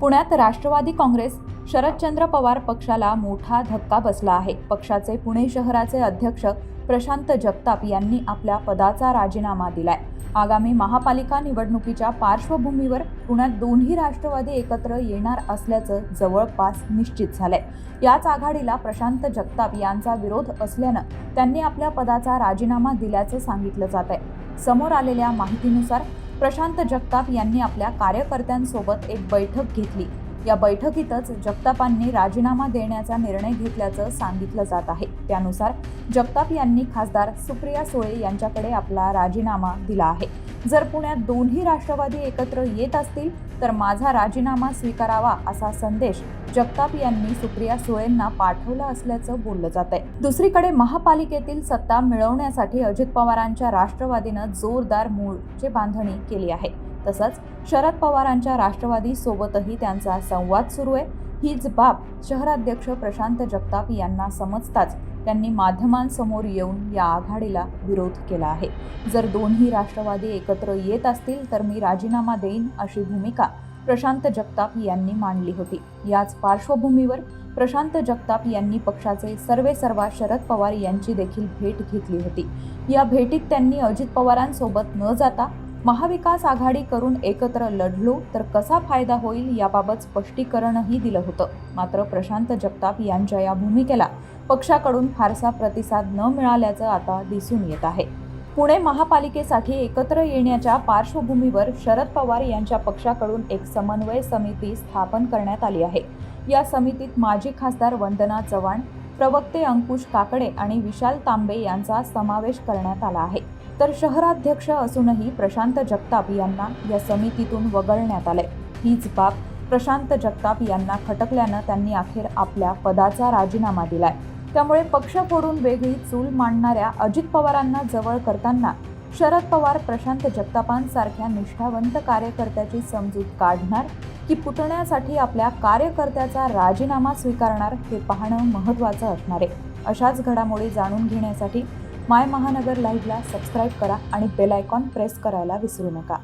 पुण्यात राष्ट्रवादी काँग्रेस शरदचंद्र पवार पक्षाला मोठा धक्का बसला आहे। पक्षाचे पुणे शहराचे अध्यक्ष प्रशांत जगताप यांनी आपल्या पदाचा राजीनामा दिलाय। आगामी महापालिका निवडणुकीच्या पार्श्वभूमीवर पुण्यात दोन्ही राष्ट्रवादी एकत्र येणार असल्याचं जवळपास निश्चित झालंय। याच आघाडीला प्रशांत जगताप यांचा विरोध असल्यानं त्यांनी आपल्या पदाचा राजीनामा दिल्याचं सांगितलं जात आहे। समोर आलेल्या माहितीनुसार प्रशांत जगताप यांनी आपल्या कार्यकर्त्यांसोबत एक बैठक घेतली। या बैठकीतच जगतापांनी राजीनामा देण्याचा निर्णय घेतल्याचं सांगितलं जात आहे। त्यानुसार जगताप यांनी खासदार सुप्रिया सुळे यांच्याकडे आपला राजीनामा दिला आहे। जर पुण्यात दोन्ही राष्ट्रवादी एकत्र येत असतील तर माझा राजीनामा स्वीकारावा असा संदेश जगताप यांनी सुप्रिया सुळेंना पाठवला असल्याचं बोललं जात आहे। दुसरीकडे महापालिकेतील सत्ता मिळवण्यासाठी अजित पवारांच्या राष्ट्रवादीनं जोरदार मोर्चे बांधणी केली आहे। तसंच शरद पवारांच्या राष्ट्रवादी सोबतही त्यांचा संवाद सुरू आहे। हीच बाब शहराध्यक्ष प्रशांत जगताप यांना समजताच त्यांनी माध्यमांसमोर येऊन या आघाडीला विरोध केला आहे। जर दोन्ही राष्ट्रवादी एकत्र येत असतील तर मी राजीनामा देईन अशी भूमिका प्रशांत जगताप यांनी मांडली होती। याच पार्श्वभूमीवर प्रशांत जगताप यांनी पक्षाचे सर्वेसर्वा शरद पवार यांची देखील भेट घेतली होती। या भेटीत त्यांनी अजित पवारांसोबत न जाता महाविकास आघाडी करून एकत्र लढलो तर कसा फायदा होईल याबाबत स्पष्टीकरणही दिलं होतं। मात्र प्रशांत जगताप यांच्या या भूमिकेला पक्षाकडून फारसा प्रतिसाद न मिळाल्याचं आता दिसून येत आहे। पुणे महापालिकेसाठी एकत्र येण्याच्या पार्श्वभूमीवर शरद पवार यांच्या पक्षाकडून एक समन्वय समिती स्थापन करण्यात आली आहे। या समितीत माजी खासदार वंदना चव्हाण, प्रवक्ते अंकुश काकडे आणि विशाल तांबे यांचा समावेश करण्यात आला आहे। तर शहराध्यक्ष असूनही प्रशांत जगताप यांना या समितीतून वगळण्यात आले। हीच बाब प्रशांत जगताप यांना खटकल्यानं त्यांनी अखेर आपल्या पदाचा राजीनामा दिलाय। त्यामुळे पक्ष फोडून वेगळी चूल मांडणाऱ्या अजित पवारांना जवळ करताना शरद पवार प्रशांत जगतापांसारख्या निष्ठावंत कार्यकर्त्याची समजूत काढणार की पुतण्यासाठी आपल्या कार्यकर्त्याचा राजीनामा स्वीकारणार हे पाहणं महत्त्वाचं असणार आहे। अशाच घडामोडी जाणून घेण्यासाठी माय महानगर लाईव्हला सबस्क्राईब करा आणि बेल आयकॉन प्रेस करायला विसरू नका।